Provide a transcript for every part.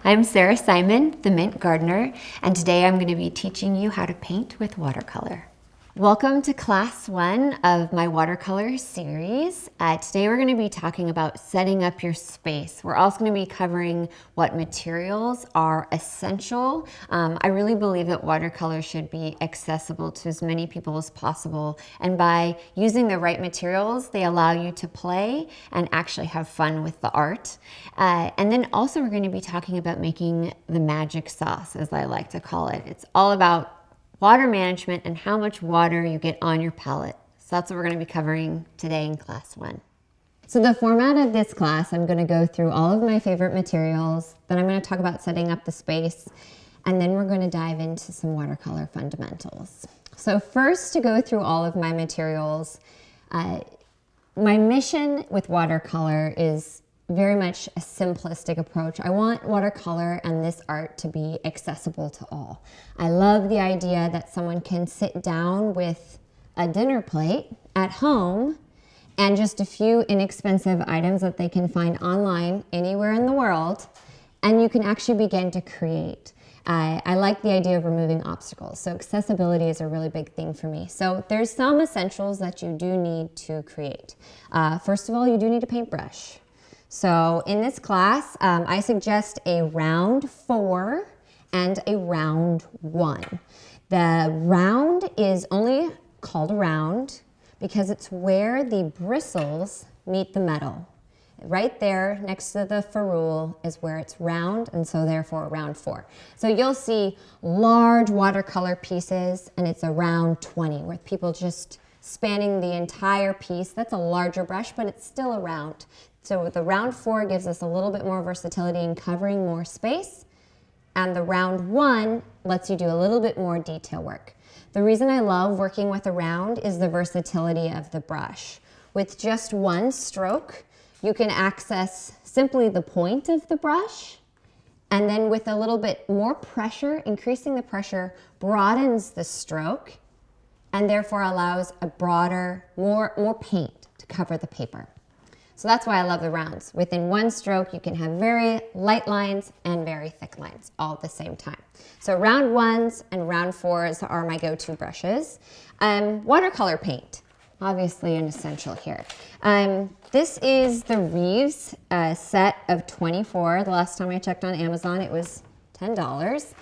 I'm Sarah Simon, the Mint Gardener, and today I'm going to be teaching you how to paint with watercolor. Welcome to class 1 of my watercolor series. Today we're going to be talking about setting up your space. We're also going to be covering what materials are essential. I really believe that watercolor should be accessible to as many people as possible, and by using the right materials, they allow you to play and actually have fun with the art. And then also we're going to be talking about making the magic sauce, as I like to call it. It's all about water management and how much water you get on your palette. So that's what we're going to be covering today in class 1. So the format of this class, I'm going to go through all of my favorite materials, then I'm going to talk about setting up the space, and then we're going to dive into some watercolor fundamentals. So first, to go through all of my materials, my mission with watercolor is very much a simplistic approach. I want watercolor and this art to be accessible to all. I love the idea that someone can sit down with a dinner plate at home and just a few inexpensive items that they can find online anywhere in the world, and you can actually begin to create. I like the idea of removing obstacles. So accessibility is a really big thing for me. So there's some essentials that you do need to create. First of all, you do need a paintbrush. So in this class, I suggest a round 4 and a round 1. The round is only called a round because it's where the bristles meet the metal. Right there next to the ferrule is where it's round, and so therefore round 4. So you'll see large watercolor pieces, and it's a round 20 with people just spanning the entire piece. That's a larger brush, but it's still a round. So the round 4 gives us a little bit more versatility in covering more space, and the round 1 lets you do a little bit more detail work. The reason I love working with a round is the versatility of the brush. With just one stroke, you can access simply the point of the brush, and then with a little bit more pressure, increasing the pressure broadens the stroke and therefore allows a broader, more paint to cover the paper. So that's why I love the rounds. Within one stroke, you can have very light lines and very thick lines all at the same time. So round 1s and round 4s are my go-to brushes. Watercolor paint, obviously an essential here. This is the Reeves set of 24. The last time I checked on Amazon, it was $10.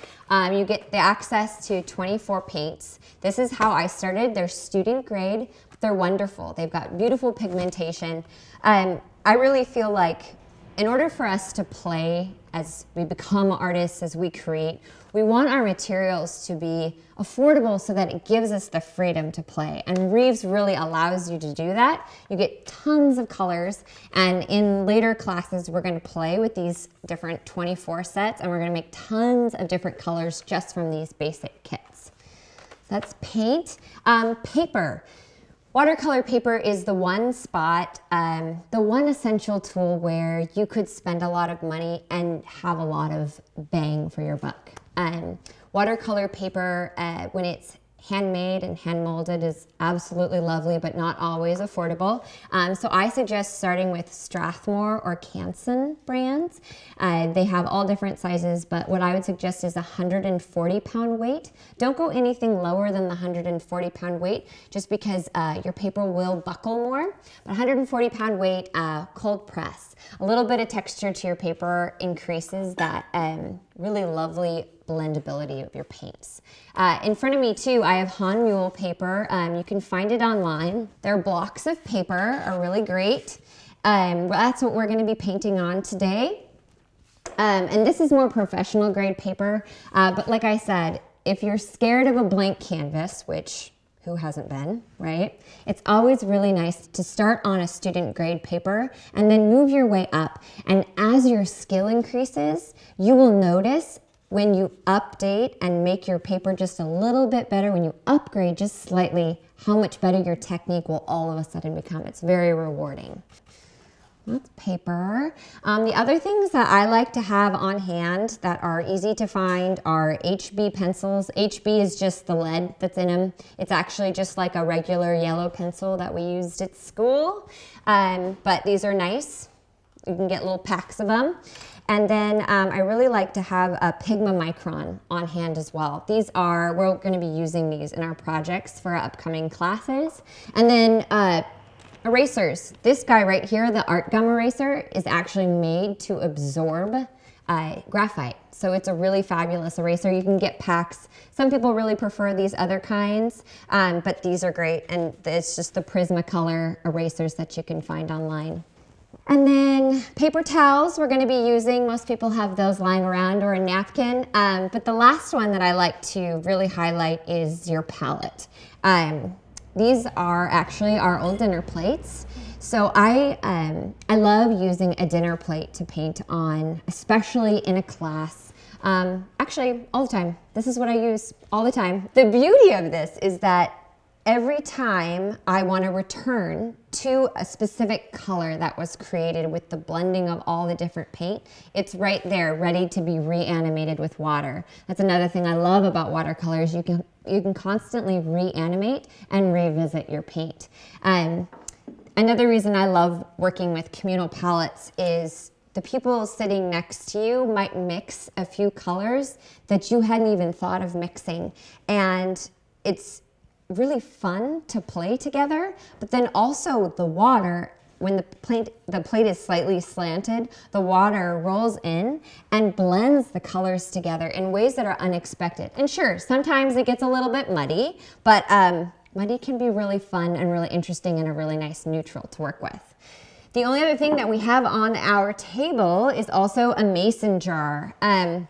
You get the access to 24 paints. This is how I started. They're student grade, but they're wonderful. They've got beautiful pigmentation. I really feel like in order for us to play as we become artists, as we create, we want our materials to be affordable so that it gives us the freedom to play. And Reeves really allows you to do that. You get tons of colors, and in later classes, we're going to play with these different 24 sets, and we're going to make tons of different colors just from these basic kits. That's paint. Paper. Watercolor paper is the one spot, the one essential tool where you could spend a lot of money and have a lot of bang for your buck. Watercolor paper, when it's handmade and hand molded, is absolutely lovely, but not always affordable. So I suggest starting with Strathmore or Canson brands. They have all different sizes, but what I would suggest is a 140-pound weight. Don't go anything lower than the 140-pound weight, just because your paper will buckle more. But 140-pound weight, cold press. A little bit of texture to your paper increases that really lovely blendability of your paints. In front of me too, I have Han Mule paper. You can find it online. Their blocks of paper are really great. That's what we're going to be painting on today. And this is more professional grade paper. But like I said, if you're scared of a blank canvas, which who hasn't been, right? It's always really nice to start on a student grade paper and then move your way up. And as your skill increases, you will notice when you update and make your paper just a little bit better, when you upgrade just slightly, how much better your technique will all of a sudden become. It's very rewarding. That's paper. The other things that I like to have on hand that are easy to find are HB pencils. HB is just the lead that's in them. It's actually just like a regular yellow pencil that we used at school, but these are nice. You can get little packs of them. And then I really like to have a Pigma Micron on hand as well. We're going to be using these in our projects for our upcoming classes. And then erasers. This guy right here, the Art Gum Eraser, is actually made to absorb graphite. So it's a really fabulous eraser. You can get packs. Some people really prefer these other kinds, but these are great. And it's just the Prismacolor erasers that you can find online. And then paper towels we're going to be using. Most people have those lying around, or a napkin. But the last one that I like to really highlight is your palette. These are actually our old dinner plates. So I love using a dinner plate to paint on, especially in a class. Actually, all the time. This is what I use all the time. The beauty of this is that every time I want to return to a specific color that was created with the blending of all the different paint, it's right there ready to be reanimated with water. That's another thing I love about watercolors. You can constantly reanimate and revisit your paint. Another reason I love working with communal palettes is the people sitting next to you might mix a few colors that you hadn't even thought of mixing. And it's really fun to play together, but then also the water, when the plate is slightly slanted, the water rolls in and blends the colors together in ways that are unexpected. And sure, sometimes it gets a little bit muddy, but muddy can be really fun and really interesting and a really nice neutral to work with. The only other thing that we have on our table is also a mason jar. I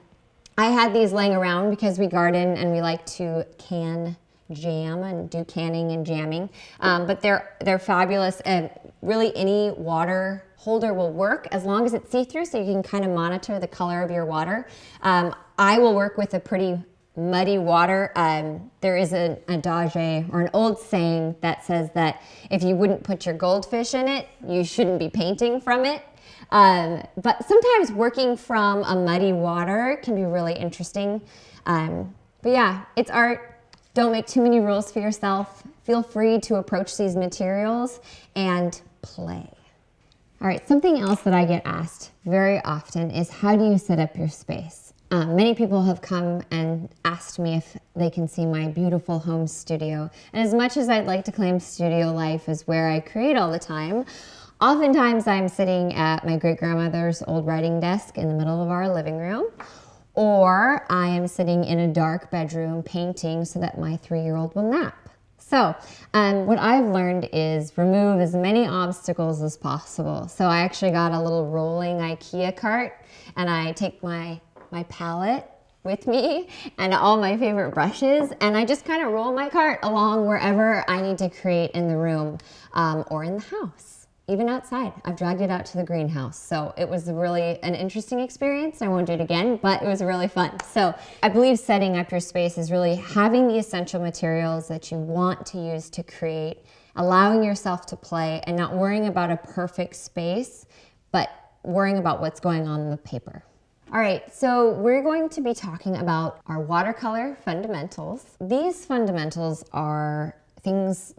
had these laying around because we garden and we like to can jam and do canning and jamming, but they're fabulous, and really any water holder will work as long as it's see-through, so you can kind of monitor the color of your water. I will work with a pretty muddy water. There is an adage or an old saying that says that if you wouldn't put your goldfish in it, you shouldn't be painting from it. But sometimes working from a muddy water can be really interesting. But yeah, it's art. Don't make too many rules for yourself. Feel free to approach these materials and play. All right, something else that I get asked very often is, how do you set up your space? Many people have come and asked me if they can see my beautiful home studio. And as much as I'd like to claim studio life is where I create all the time, oftentimes I'm sitting at my great-grandmother's old writing desk in the middle of our living room, or I am sitting in a dark bedroom painting so that my 3-year-old will nap. So what I've learned is remove as many obstacles as possible. So I actually got a little rolling IKEA cart, and I take my palette with me and all my favorite brushes, and I just kind of roll my cart along wherever I need to create in the room or in the house, even outside. I've dragged it out to the greenhouse. So it was really an interesting experience. I won't do it again, but it was really fun. So I believe setting up your space is really having the essential materials that you want to use to create, allowing yourself to play, and not worrying about a perfect space, but worrying about what's going on in the paper. All right, so we're going to be talking about our watercolor fundamentals. These fundamentals are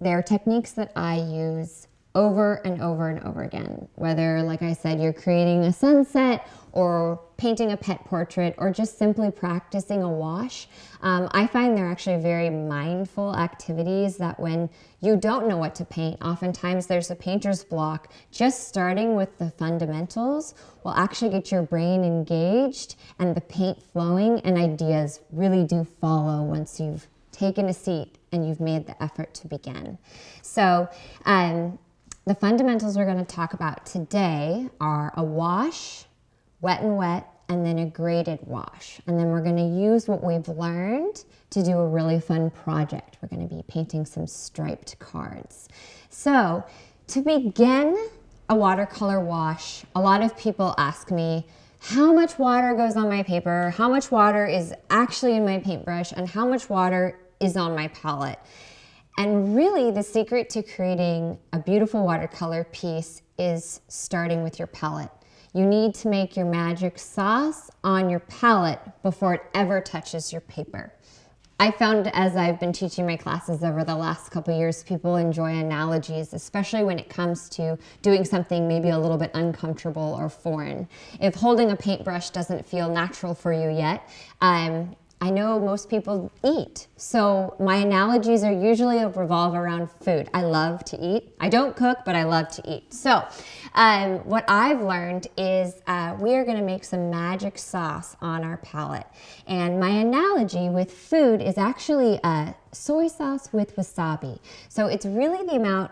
they're techniques that I use over and over and over again. Whether, like I said, you're creating a sunset or painting a pet portrait or just simply practicing a wash, I find they're actually very mindful activities that when you don't know what to paint, oftentimes there's a painter's block. Just starting with the fundamentals will actually get your brain engaged and the paint flowing, and ideas really do follow once you've taken a seat and you've made the effort to begin. So the fundamentals we're going to talk about today are a wash, wet and wet, and then a graded wash. And then we're going to use what we've learned to do a really fun project. We're going to be painting some striped cards. So to begin a watercolor wash, a lot of people ask me, how much water goes on my paper? How much water is actually in my paintbrush? And how much water is on my palette? And really, the secret to creating a beautiful watercolor piece is starting with your palette. You need to make your magic sauce on your palette before it ever touches your paper. I found as I've been teaching my classes over the last couple of years, people enjoy analogies, especially when it comes to doing something maybe a little bit uncomfortable or foreign. If holding a paintbrush doesn't feel natural for you yet, I know most people eat. So my analogies are usually revolve around food. I love to eat. I don't cook, but I love to eat. So what I've learned is we are gonna make some magic sauce on our palette. And my analogy with food is actually soy sauce with wasabi. So it's really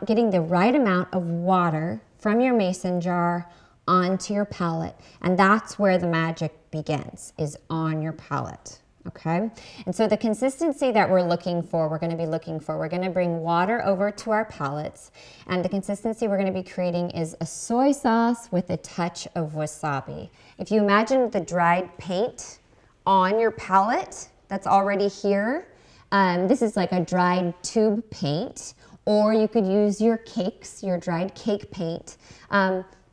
getting the right amount of water from your mason jar onto your palette. And that's where the magic begins, is on your palette. Okay, and so the consistency that we're going to bring water over to our palettes, and the consistency we're going to be creating is a soy sauce with a touch of wasabi. If you imagine the dried paint on your palette that's already here, this is like a dried tube paint, or you could use your cakes, your dried cake paint.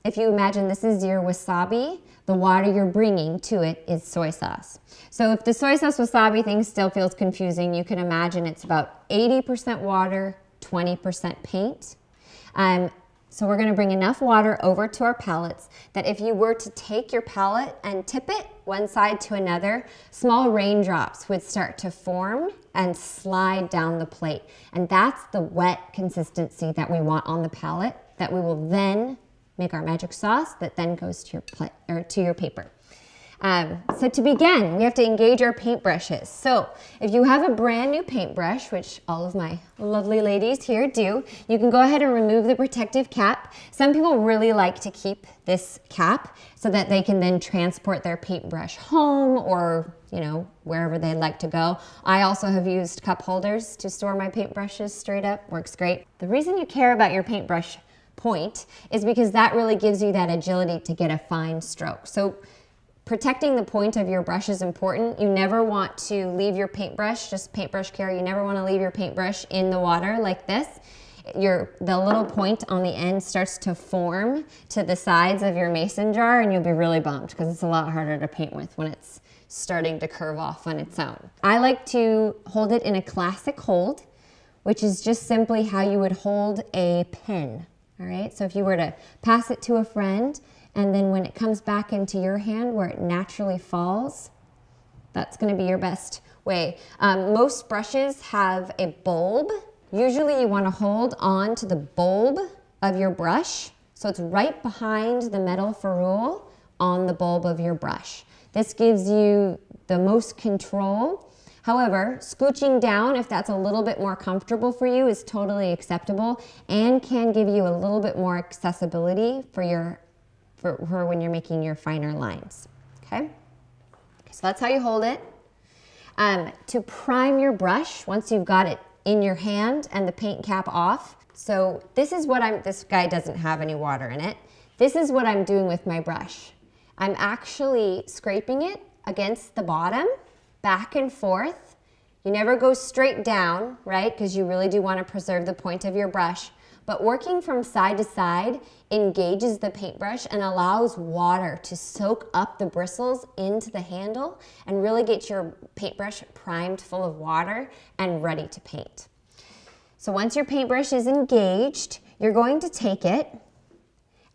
If you imagine this is your wasabi, the water you're bringing to it is soy sauce. So if the soy sauce wasabi thing still feels confusing, you can imagine it's about 80% water, 20% paint. So we're gonna bring enough water over to our palettes that if you were to take your palette and tip it one side to another, small raindrops would start to form and slide down the plate. And that's the wet consistency that we want on the palette, that we will then make our magic sauce that then goes to your plate or to your paper. So to begin, we have to engage our paintbrushes. So if you have a brand new paintbrush, which all of my lovely ladies here do, you can go ahead and remove the protective cap. Some people really like to keep this cap so that they can then transport their paintbrush home or, you know, wherever they'd like to go. I also have used cup holders to store my paintbrushes straight up. Works great. The reason you care about your paintbrush point is because that really gives you that agility to get a fine stroke. So protecting the point of your brush is important. You never want to leave your paintbrush, just paintbrush care, you never want to leave your paintbrush in the water like this. The little point on the end starts to form to the sides of your mason jar, and you'll be really bummed because it's a lot harder to paint with when it's starting to curve off on its own. I like to hold it in a classic hold, which is just simply how you would hold a pen. All right, so if you were to pass it to a friend, and then when it comes back into your hand where it naturally falls, that's gonna be your best way. Most brushes have a bulb. Usually you wanna hold on to the bulb of your brush, so it's right behind the metal ferrule on the bulb of your brush. This gives you the most control. However, scooching down, if that's a little bit more comfortable for you, is totally acceptable and can give you a little bit more accessibility for when you're making your finer lines, okay? So that's how you hold it. To prime your brush, once you've got it in your hand and the paint cap off, so this is what this guy doesn't have any water in it. This is what I'm doing with my brush. I'm actually scraping it against the bottom, back and forth. You never go straight down, right? Because you really do want to preserve the point of your brush. But working from side to side engages the paintbrush and allows water to soak up the bristles into the handle and really get your paintbrush primed full of water and ready to paint. So once your paintbrush is engaged, you're going to take it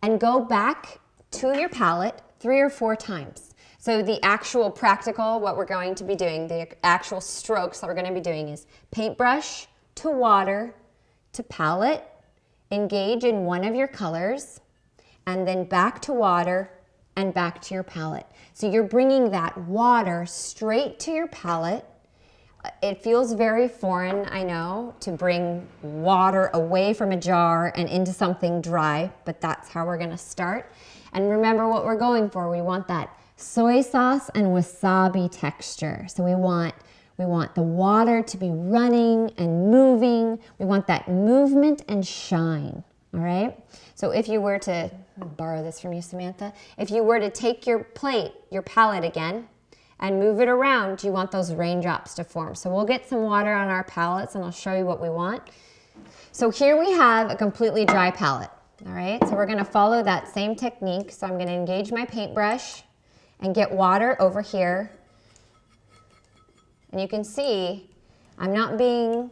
and go back to your palette 3 or 4 times. So the actual practical, what we're going to be doing, the actual strokes that we're going to be doing is paintbrush to water to palette, engage in one of your colors, and then back to water and back to your palette. So you're bringing that water straight to your palette. It feels very foreign, I know, to bring water away from a jar and into something dry, but that's how we're going to start. And remember what we're going for. We want that soy sauce and wasabi texture. So we want the water to be running and moving. We want that movement and shine, all right? So if you were to, I'll borrow this from you, Samantha. If you were to take your plate, your palette again, and move it around, you want those raindrops to form. So we'll get some water on our palettes and I'll show you what we want. So here we have a completely dry palette, all right? So we're gonna follow that same technique. So I'm gonna engage my paintbrush and get water over here. And you can see I'm not being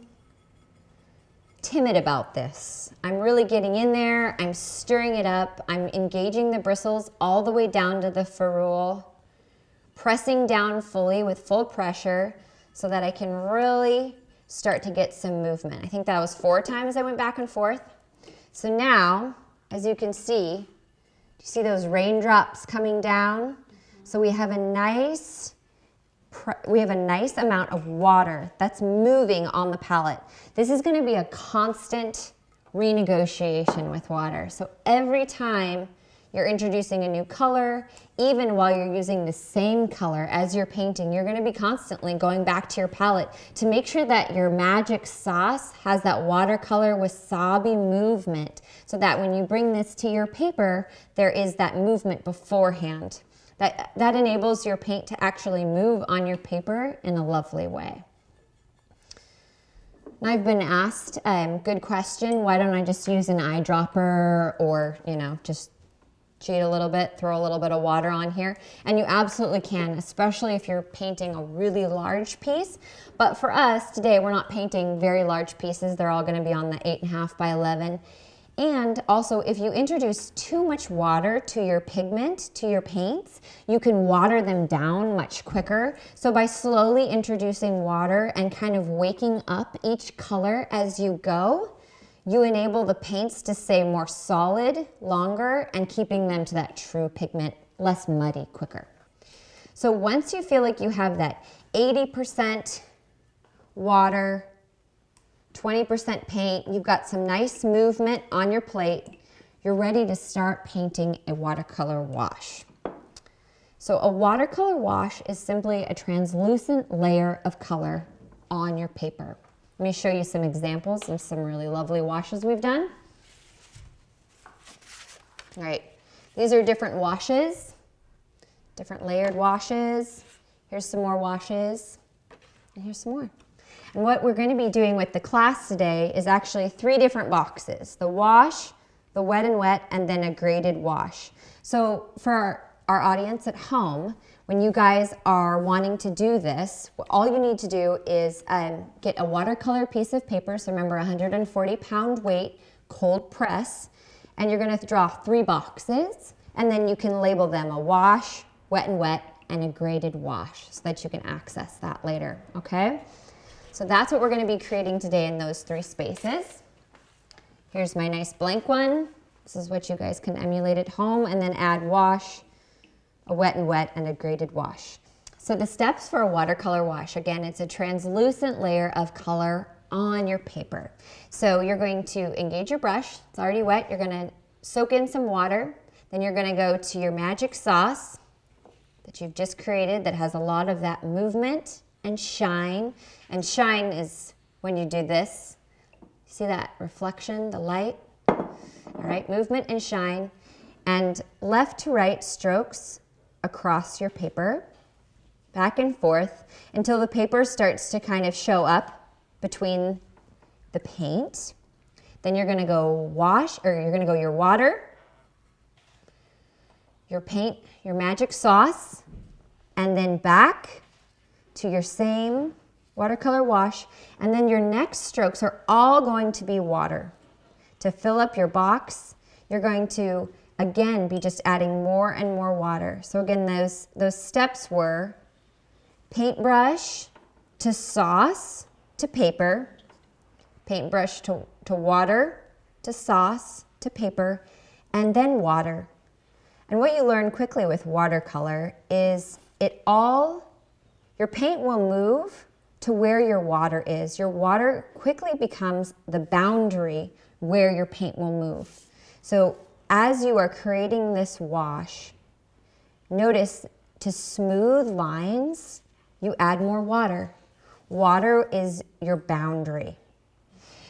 timid about this. I'm really getting in there. I'm stirring it up. I'm engaging the bristles all the way down to the ferrule, pressing down fully with full pressure so that I can really start to get some movement. I think that was 4 times I went back and forth. So now, as you can see, do you see those raindrops coming down? So we have a nice amount of water that's moving on the palette. This is going to be a constant renegotiation with water. So every time you're introducing a new color, even while you're using the same color as you're painting, you're going to be constantly going back to your palette to make sure that your magic sauce has that watercolor wasabi movement, so that when you bring this to your paper, there is that movement beforehand. That enables your paint to actually move on your paper in a lovely way. I've been asked, good question, why don't I just use an eyedropper or, just cheat a little bit, throw a little bit of water on here? And you absolutely can, especially if you're painting a really large piece. But for us today, we're not painting very large pieces. They're all going to be on the 8.5 by 11. And also, if you introduce too much water to your pigment, to your paints, you can water them down much quicker. So by slowly introducing water and kind of waking up each color as you go, you enable the paints to stay more solid, longer, and keeping them to that true pigment, less muddy, quicker. So once you feel like you have that 80% water, 20% paint, you've got some nice movement on your plate, you're ready to start painting a watercolor wash. So a watercolor wash is simply a translucent layer of color on your paper. Let me show you some examples of some really lovely washes we've done. All right, these are different washes, different layered washes. Here's some more washes, and here's some more. And what we're going to be doing with the class today is actually 3 different boxes: the wash, the wet and wet, and then a graded wash. So for our audience at home, when you guys are wanting to do this, all you need to do is get a watercolor piece of paper. So remember, 140-pound weight, cold press, and you're going to draw 3 boxes, and then you can label them a wash, wet and wet, and a graded wash so that you can access that later, okay? So that's what we're going to be creating today in those 3 spaces. Here's my nice blank one. This is what you guys can emulate at home, and then add wash, a wet and wet, and a graded wash. So the steps for a watercolor wash, again, it's a translucent layer of color on your paper. So you're going to engage your brush. It's already wet. You're going to soak in some water. Then you're going to go to your magic sauce that you've just created that has a lot of that movement and shine. And shine is when you do this. See that reflection, the light? All right, movement and shine. And left to right strokes across your paper, back and forth, until the paper starts to kind of show up between the paint. Then you're going to go wash, or you're going to go your water, your paint, your magic sauce, and then back to your same watercolor wash. And then your next strokes are all going to be water. To fill up your box, you're going to again be just adding more and more water. So again, those steps were paintbrush to sauce to paper, paintbrush to water to sauce to paper, and then water. And what you learn quickly with watercolor is your paint will move to where your water is. Your water quickly becomes the boundary where your paint will move. So as you are creating this wash, notice to smooth lines, you add more water. Water is your boundary.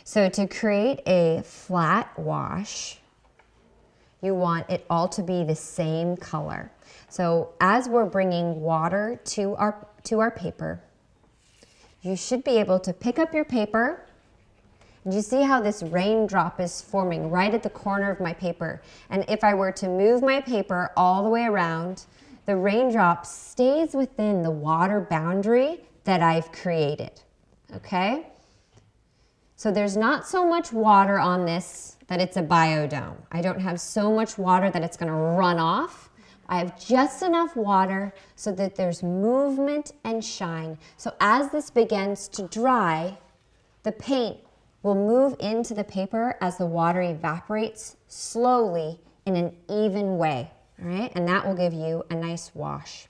So to create a flat wash, you want it all to be the same color. So as we're bringing water to our paper, you should be able to pick up your paper. Do you see how this raindrop is forming right at the corner of my paper? And if I were to move my paper all the way around, the raindrop stays within the water boundary that I've created. okay? So there's not so much water on this that it's a biodome. I don't have so much water that it's gonna run off. I have just enough water so that there's movement and shine. So as this begins to dry, the paint will move into the paper as the water evaporates slowly in an even way, all right? And that will give you a nice wash.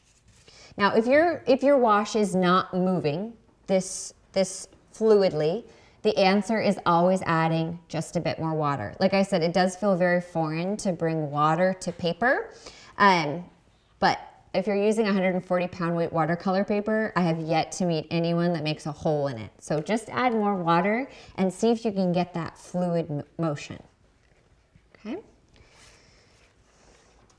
Now, if your wash is not moving this fluidly, the answer is always adding just a bit more water. Like I said, it does feel very foreign to bring water to paper, but if you're using 140-pound weight watercolor paper, I have yet to meet anyone that makes a hole in it. So just add more water and see if you can get that fluid motion, okay?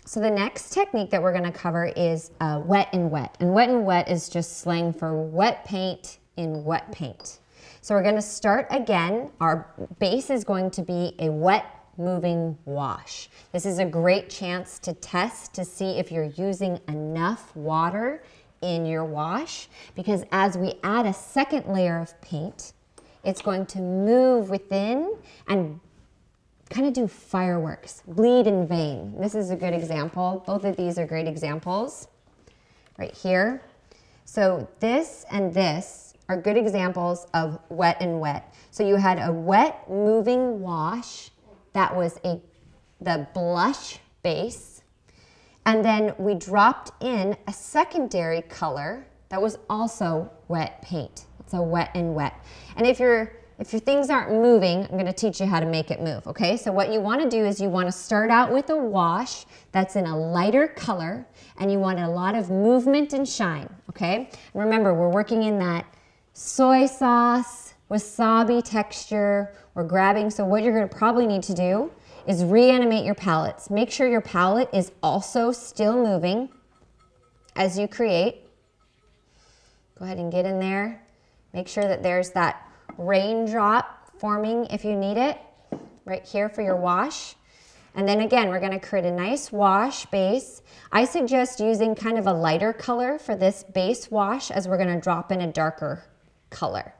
So the next technique that we're gonna cover is wet and wet. And wet and wet is just slang for wet paint in wet paint. So we're gonna start again. Our base is going to be a wet moving wash. This is a great chance to test to see if you're using enough water in your wash, because as we add a second layer of paint, it's going to move within and kind of do fireworks, bleed in vain. This is a good example. Both of these are great examples right here. So this and this are good examples of wet and wet. So you had a wet moving wash that was the blush base, and then we dropped in a secondary color that was also wet paint. It's a wet and wet. And if your things aren't moving, I'm going to teach you how to make it move, okay? So what you want to do is you want to start out with a wash that's in a lighter color, and you want a lot of movement and shine, okay? Remember, we're working in that soy sauce, wasabi texture. We're grabbing, so what you're going to probably need to do is reanimate your palettes. Make sure your palette is also still moving as you create. Go ahead and get in there. Make sure that there's that raindrop forming if you need it right here for your wash. And then again, we're going to create a nice wash base. I suggest using kind of a lighter color for this base wash, as we're going to drop in a darker color.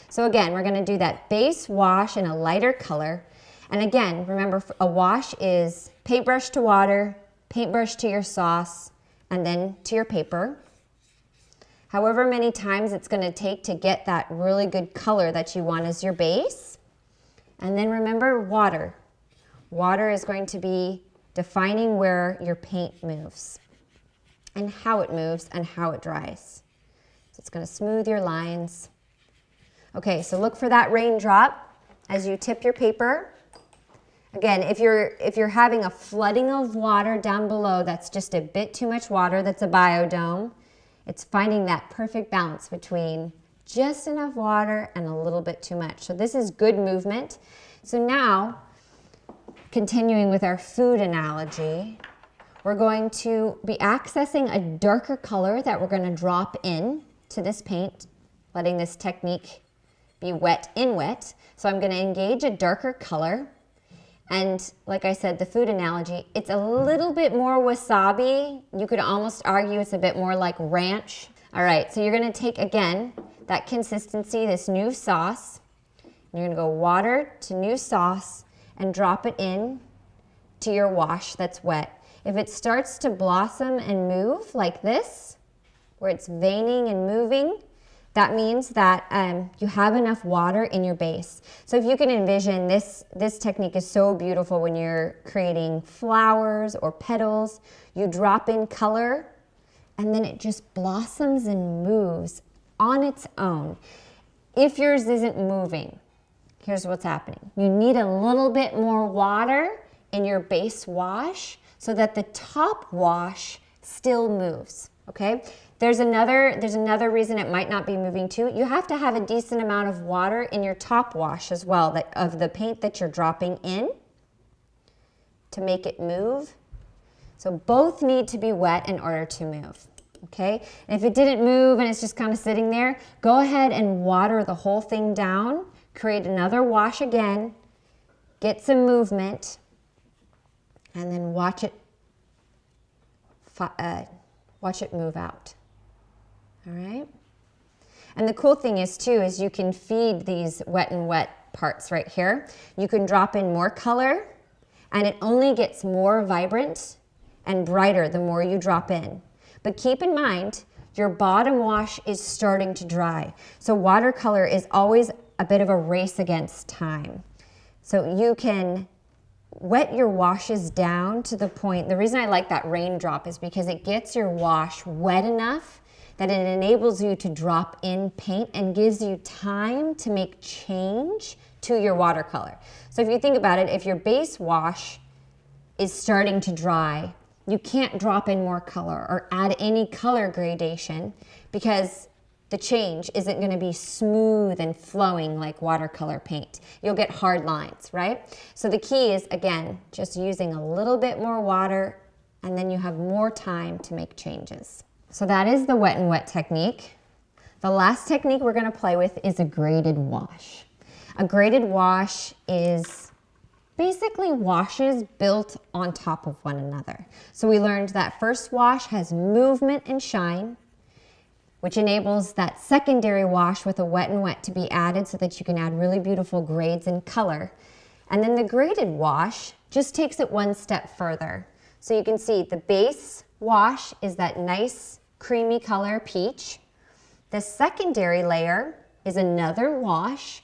So again, we're going to do that base wash in a lighter color. And again, remember, a wash is paintbrush to water, paintbrush to your sauce, and then to your paper. However many times it's going to take to get that really good color that you want as your base. And then remember, water. Water is going to be defining where your paint moves and how it moves and how it dries. So it's going to smooth your lines. Okay, so look for that raindrop as you tip your paper. Again, if you're having a flooding of water down below, that's just a bit too much water, that's a biodome. It's finding that perfect balance between just enough water and a little bit too much. So this is good movement. So now, continuing with our food analogy, we're going to be accessing a darker color that we're going to drop in to this paint, letting this technique be wet in wet. So I'm going to engage a darker color. And like I said, the food analogy, it's a little bit more wasabi. You could almost argue it's a bit more like ranch. All right, so you're going to take, again, that consistency, this new sauce. And you're going to go water to new sauce and drop it in to your wash that's wet. If it starts to blossom and move like this, where it's veining and moving, that means that you have enough water in your base. So if you can envision, this technique is so beautiful when you're creating flowers or petals. You drop in color, and then it just blossoms and moves on its own. If yours isn't moving, here's what's happening. You need a little bit more water in your base wash so that the top wash still moves, okay? There's another reason it might not be moving too. You have to have a decent amount of water in your top wash as well, of the paint that you're dropping in to make it move. So both need to be wet in order to move, okay? And if it didn't move and it's just kind of sitting there, go ahead and water the whole thing down, create another wash again, get some movement, and then watch it move out. All right? And the cool thing is too, is you can feed these wet and wet parts right here. You can drop in more color and it only gets more vibrant and brighter the more you drop in. But keep in mind, your bottom wash is starting to dry. So watercolor is always a bit of a race against time. So you can wet your washes down to the point, the reason I like that raindrop is because it gets your wash wet enough that it enables you to drop in paint and gives you time to make change to your watercolor. So if you think about it, if your base wash is starting to dry, you can't drop in more color or add any color gradation because the change isn't going to be smooth and flowing like watercolor paint. You'll get hard lines, right? So the key is, again, just using a little bit more water and then you have more time to make changes. So that is the wet and wet technique. The last technique we're going to play with is a graded wash. A graded wash is basically washes built on top of one another. So we learned that first wash has movement and shine, which enables that secondary wash with a wet and wet to be added so that you can add really beautiful grades and color. And then the graded wash just takes it one step further. So you can see the base wash is that nice creamy color peach. The secondary layer is another wash,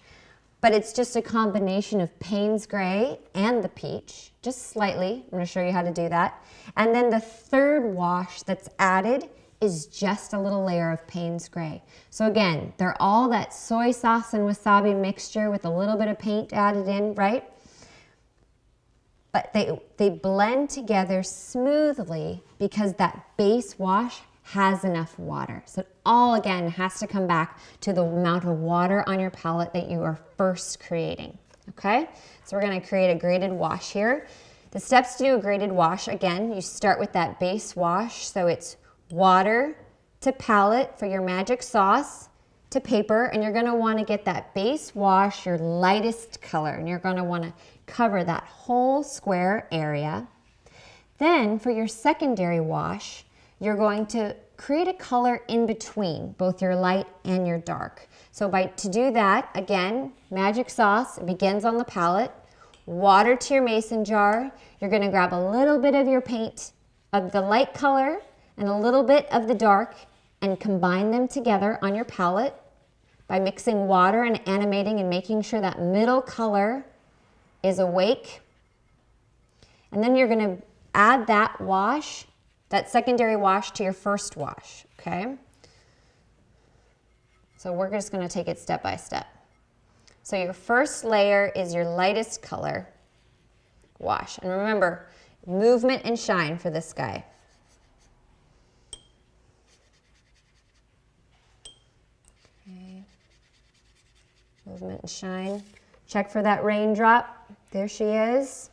but it's just a combination of Payne's gray and the peach, just slightly. I'm going to show you how to do that. And then the third wash that's added is just a little layer of Payne's gray. So again, they're all that soy sauce and wasabi mixture with a little bit of paint added in, right? But they blend together smoothly because that base wash has enough water. So it all, again, has to come back to the amount of water on your palette that you are first creating, okay? So we're gonna create a graded wash here. The steps to do a graded wash, again, you start with that base wash. So it's water to palette for your magic sauce to paper, and you're gonna wanna get that base wash, your lightest color, and you're gonna wanna cover that whole square area. Then for your secondary wash, you're going to create a color in between both your light and your dark. So to do that, again, magic sauce, it begins on the palette, water to your mason jar. You're gonna grab a little bit of your paint of the light color and a little bit of the dark and combine them together on your palette by mixing water and animating and making sure that middle color is awake. And then you're gonna add that wash, that secondary wash, to your first wash, okay? So we're just gonna take it step by step. So your first layer is your lightest color wash. And remember, movement and shine for this guy. Okay. Movement and shine. Check for that raindrop. There she is.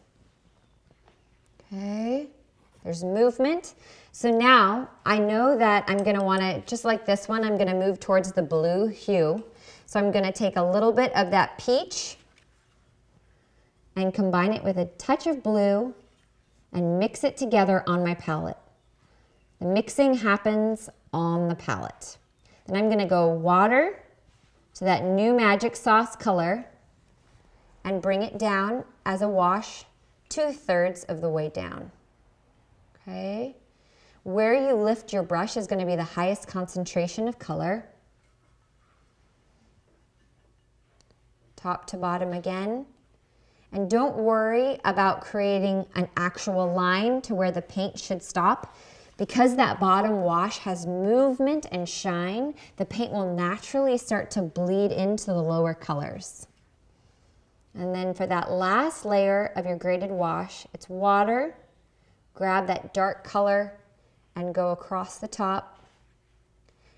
Okay. There's movement. So now I know that I'm gonna wanna, just like this one, I'm gonna move towards the blue hue. So I'm gonna take a little bit of that peach and combine it with a touch of blue and mix it together on my palette. The mixing happens on the palette. Then I'm gonna go water to that new magic sauce color and bring it down as a wash 2/3 of the way down. Okay, where you lift your brush is going to be the highest concentration of color. Top to bottom again. And don't worry about creating an actual line to where the paint should stop. Because that bottom wash has movement and shine, the paint will naturally start to bleed into the lower colors. And then for that last layer of your graded wash, it's water. Grab that dark color and go across the top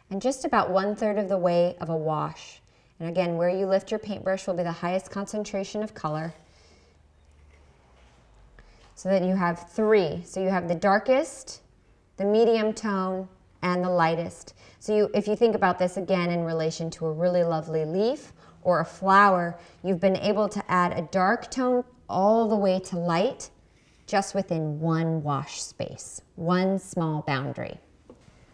and just about 1/3 of the way of a wash. And again, where you lift your paintbrush will be the highest concentration of color. So that you have 3. So you have the darkest, the medium tone, and the lightest. So if you think about this again in relation to a really lovely leaf or a flower, you've been able to add a dark tone all the way to light, just within one wash space, one small boundary.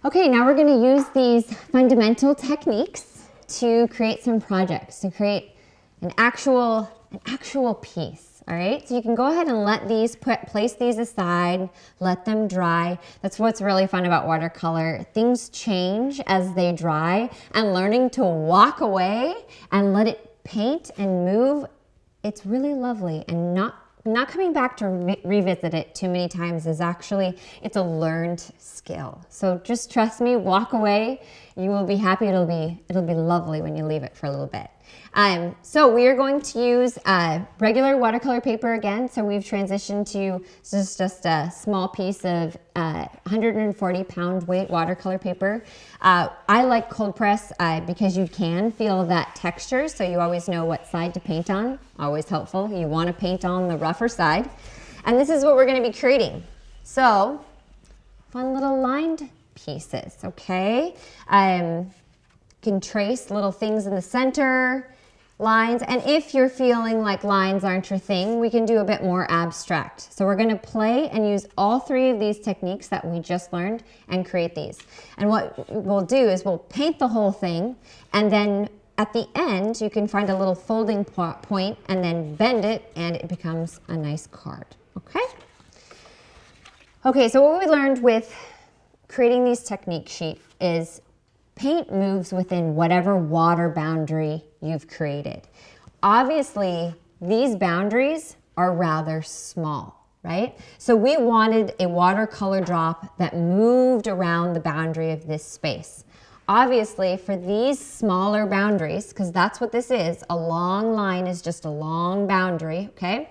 Okay, now we're gonna use these fundamental techniques to create some projects, to create an actual piece. All right, so you can go ahead and let these place these aside, let them dry. That's what's really fun about watercolor. Things change as they dry, and learning to walk away and let it paint and move, it's really lovely. And not coming back to revisit it too many times is actually, it's a learned skill. So just trust me, walk away. You will be happy. It'll be lovely when you leave it for a little bit. So we are going to use regular watercolor paper again. So we've transitioned to just a small piece of 140 pound weight watercolor paper. I like cold press because you can feel that texture, so you always know what side to paint on. Always helpful. You want to paint on the rougher side. And this is what we're going to be creating. So fun little lined pieces, okay? You can trace little things in the center, lines, and if you're feeling like lines aren't your thing, we can do a bit more abstract. So we're going to play and use all three of these techniques that we just learned and create these. And what we'll do is we'll paint the whole thing, and then at the end you can find a little folding point and then bend it and it becomes a nice card. Okay, so what we learned with creating these technique sheets is paint moves within whatever water boundary you've created. Obviously, these boundaries are rather small, right? So we wanted a watercolor drop that moved around the boundary of this space. Obviously, for these smaller boundaries, because that's what this is, a long line is just a long boundary, okay?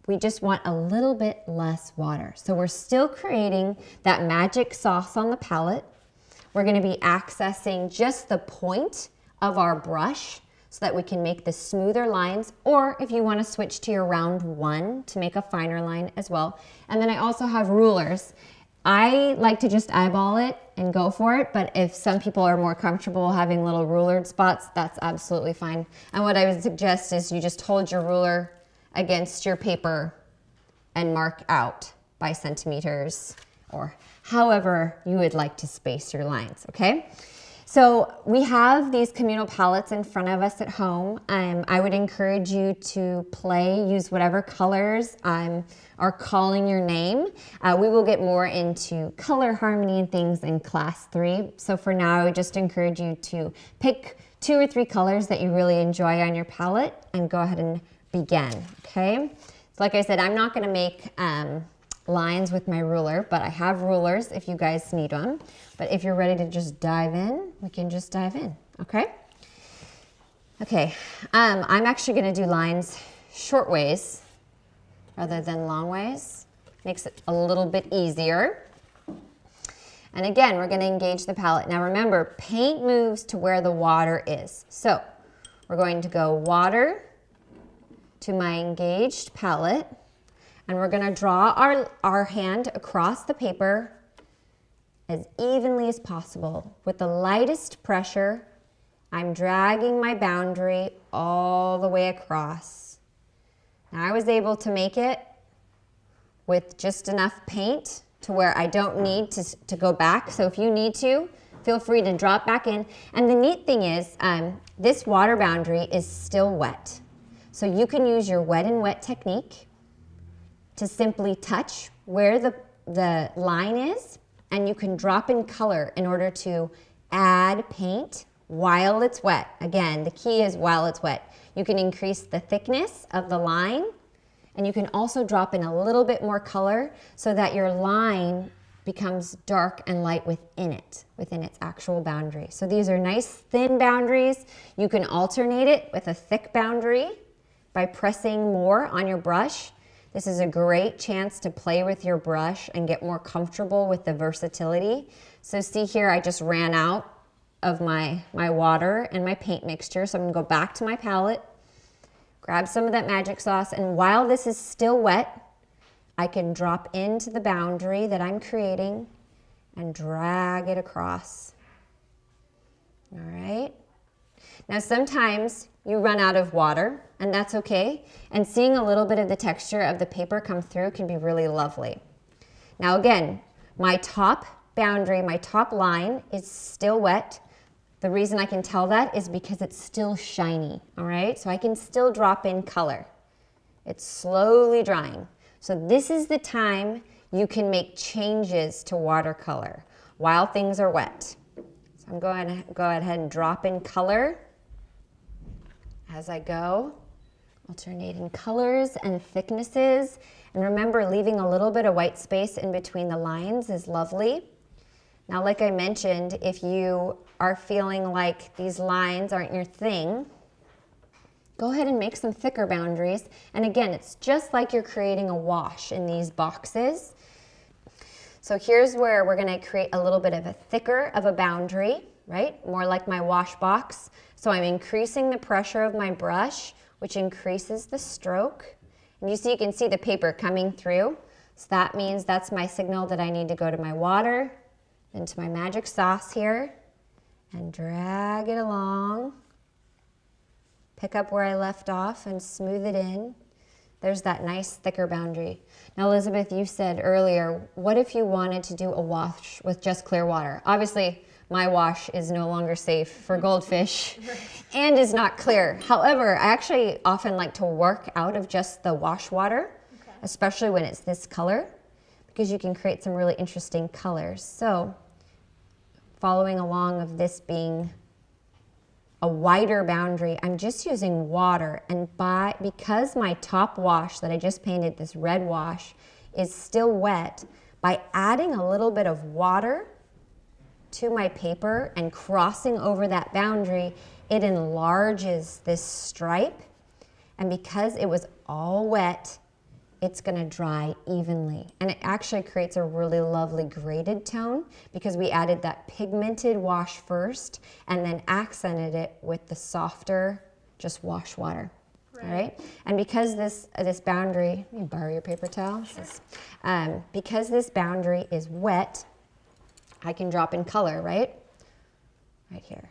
We just want a little bit less water. So we're still creating that magic sauce on the palette. We're going to be accessing just the point of our brush so that we can make the smoother lines, or if you want to switch to your round one to make a finer line as well. And then I also have rulers. I like to just eyeball it and go for it, but if some people are more comfortable having little rulered spots, that's absolutely fine. And what I would suggest is you just hold your ruler against your paper and mark out by centimeters or however you would like to space your lines, okay? So we have these communal palettes in front of us at home. I would encourage you to play, use whatever colors are calling your name. We will get more into color harmony and things in class 3. So for now, I would just encourage you to pick 2 or 3 colors that you really enjoy on your palette and go ahead and begin, okay? So like I said, I'm not gonna make lines with my ruler, but I have rulers if you guys need them. But if you're ready to just dive in, we can just dive in, okay? Okay, I'm actually gonna do lines short ways rather than long ways. Makes it a little bit easier. And again, we're gonna engage the palette. Now remember, paint moves to where the water is. So we're going to go water to my engaged palette, and we're going to draw our hand across the paper as evenly as possible. With the lightest pressure, I'm dragging my boundary all the way across. Now I was able to make it with just enough paint to where I don't need to go back. So if you need to, feel free to drop back in. And the neat thing is, this water boundary is still wet. So you can use your wet and wet technique to simply touch where the line is, and you can drop in color in order to add paint while it's wet. Again, the key is while it's wet. You can increase the thickness of the line, and you can also drop in a little bit more color so that your line becomes dark and light within its actual boundary. So these are nice thin boundaries. You can alternate it with a thick boundary by pressing more on your brush. This is a great chance to play with your brush and get more comfortable with the versatility. So see here, I just ran out of my water and my paint mixture. So I'm gonna go back to my palette, grab some of that magic sauce, and while this is still wet, I can drop into the boundary that I'm creating and drag it across. All right. Now sometimes you run out of water, and that's okay. And seeing a little bit of the texture of the paper come through can be really lovely. Now again, my top boundary, my top line is still wet. The reason I can tell that is because it's still shiny, all right? So I can still drop in color. It's slowly drying. So this is the time you can make changes to watercolor while things are wet. So I'm going to go ahead and drop in color as I go, alternating colors and thicknesses. And remember, leaving a little bit of white space in between the lines is lovely. Now, like I mentioned, if you are feeling like these lines aren't your thing, go ahead and make some thicker boundaries. And again, it's just like you're creating a wash in these boxes. So here's where we're gonna create a little bit of a thicker of a boundary, right? More like my wash box. So I'm increasing the pressure of my brush, which increases the stroke. And you can see the paper coming through. So that means that's my signal that I need to go to my water, into my magic sauce here, and drag it along. Pick up where I left off and smooth it in. There's that nice thicker boundary. Now, Elizabeth, you said earlier, what if you wanted to do a wash with just clear water? Obviously, my wash is no longer safe for goldfish and is not clear. However, I actually often like to work out of just the wash water, especially when it's this color, because you can create some really interesting colors. So, following along of this being a wider boundary, I'm just using water, and because my top wash that I just painted, this red wash, is still wet, by adding a little bit of water to my paper and crossing over that boundary, it enlarges this stripe, and because it was all wet, it's gonna dry evenly. And it actually creates a really lovely graded tone because we added that pigmented wash first and then accented it with the softer, just wash water. Right. All right? And because this boundary, let me borrow your paper towel. Sure. Because this boundary is wet, I can drop in color, right? Right here.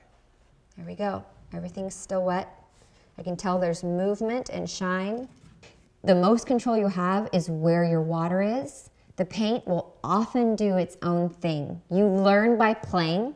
There we go. Everything's still wet. I can tell there's movement and shine. The most control you have is where your water is. The paint will often do its own thing. You learn by playing.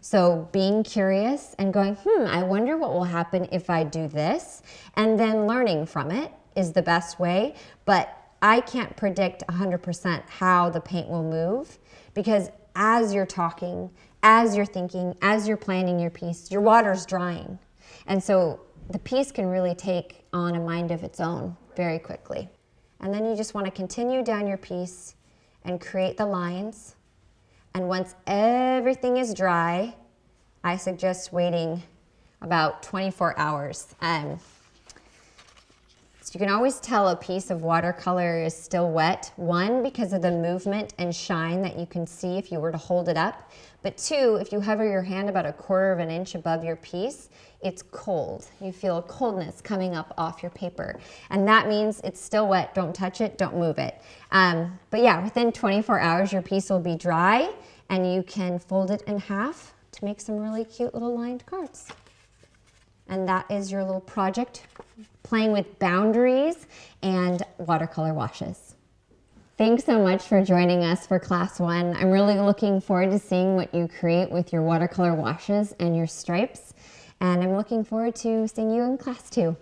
So being curious and going, I wonder what will happen if I do this. And then learning from it is the best way. But I can't predict 100% how the paint will move because as you're talking, as you're thinking, as you're planning your piece, your water's drying. And so the piece can really take on a mind of its own very quickly. And then you just want to continue down your piece and create the lines. And once everything is dry, I suggest waiting about 24 hours. So you can always tell a piece of watercolor is still wet. One, because of the movement and shine that you can see if you were to hold it up. But two, if you hover your hand about 1/4 of an inch above your piece, it's cold. You feel a coldness coming up off your paper. And that means it's still wet. Don't touch it, don't move it. But yeah, within 24 hours, your piece will be dry and you can fold it in half to make some really cute little lined cards. And that is your little project, playing with boundaries and watercolor washes. Thanks so much for joining us for class 1. I'm really looking forward to seeing what you create with your watercolor washes and your stripes. And I'm looking forward to seeing you in class 2.